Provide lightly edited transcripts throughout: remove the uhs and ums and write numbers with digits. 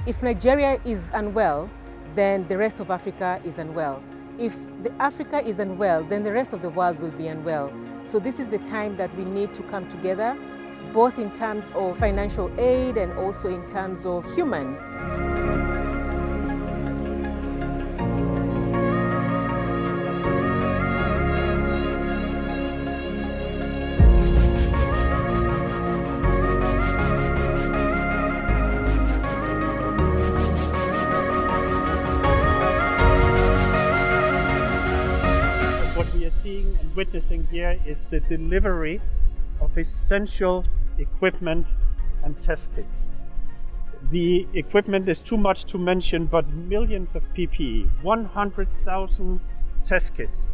If Nigeria is unwell, then the rest of Africa is unwell. If Africa is unwell, then the rest of the world will be unwell. So this is the time that we need to come together, both in terms of financial aid and also in terms of human. Seeing and witnessing here is the delivery of essential equipment and test kits. The equipment is too much to mention, but millions of PPE, 100,000 test kits,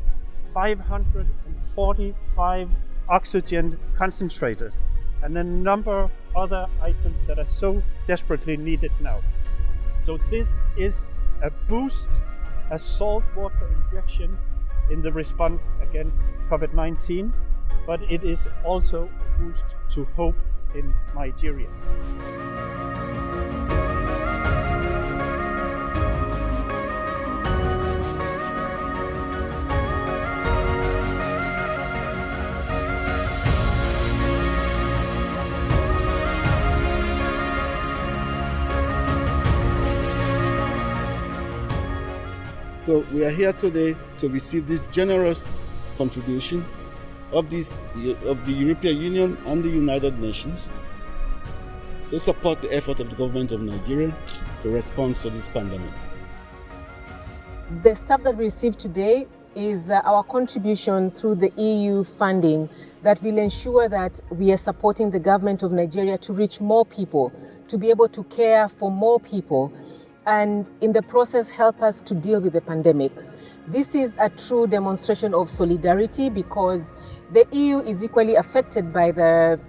545 oxygen concentrators, and a number of other items that are so desperately needed now. So this is a boost, a saltwater injection in the response against COVID-19, but it is also a boost to hope in Nigeria. So we are here today to receive this generous contribution of the European Union and the United Nations to support the effort of the government of Nigeria to respond to this pandemic. The stuff that we received today is our contribution through the EU funding that will ensure that we are supporting the government of Nigeria to reach more people, to be able to care for more people, and in the process help us to deal with the pandemic. This is a true demonstration of solidarity because the EU is equally affected by the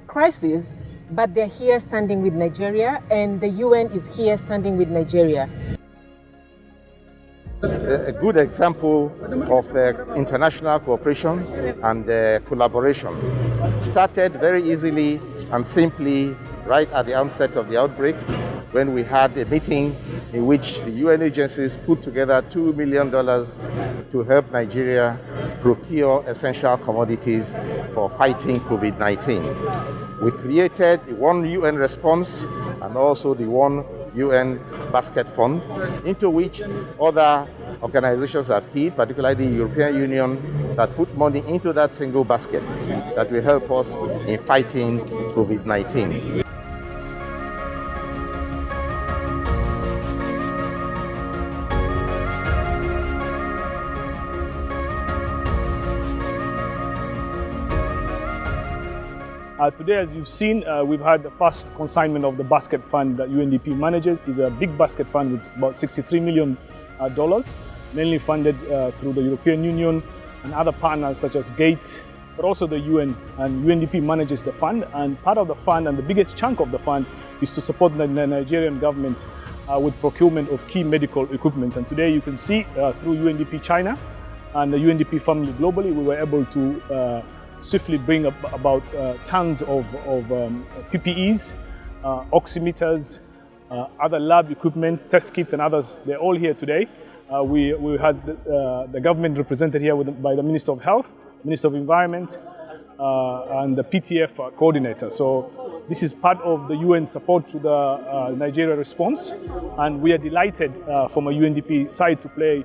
crisis, but they're here standing with Nigeria, and the UN is here standing with Nigeria. A good example of international cooperation and collaboration. Started very easily and simply right at the onset of the outbreak, when we had a meeting in which the UN agencies put together $2 million to help Nigeria procure essential commodities for fighting COVID-19. We created one UN response and also the one UN basket fund, into which other organizations have keyed, particularly the European Union, that put money into that single basket that will help us in fighting COVID-19. Today, as you've seen, we've had the first consignment of the basket fund that UNDP manages. It's a big basket fund with about $63 million, mainly funded through the European Union and other partners such as Gates, but also the UN. And UNDP manages the fund, and part of the fund and the biggest chunk of the fund is to support the Nigerian government with procurement of key medical equipment. And today you can see through UNDP China and the UNDP family globally, we were able to swiftly bring about tons of PPEs, oximeters, other lab equipment, test kits and others. They're all here today. We had the government represented here by the Minister of Health, Minister of Environment, and the PTF coordinator. So this is part of the UN support to the Nigeria response, and we are delighted from a UNDP side to play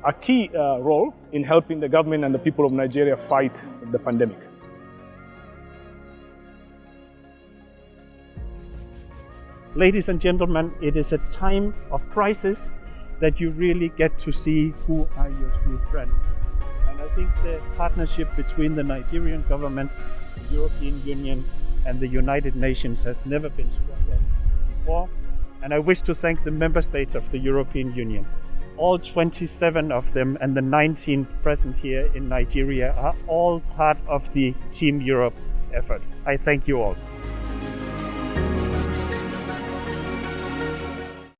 a key role in helping the government and the people of Nigeria fight the pandemic. Ladies and gentlemen, it is a time of crisis that you really get to see who are your true friends. And I think the partnership between the Nigerian government, the European Union, and the United Nations has never been stronger before. And I wish to thank the member states of the European Union. All 27 of them and the 19 present here in Nigeria are all part of the Team Europe effort. I thank you all.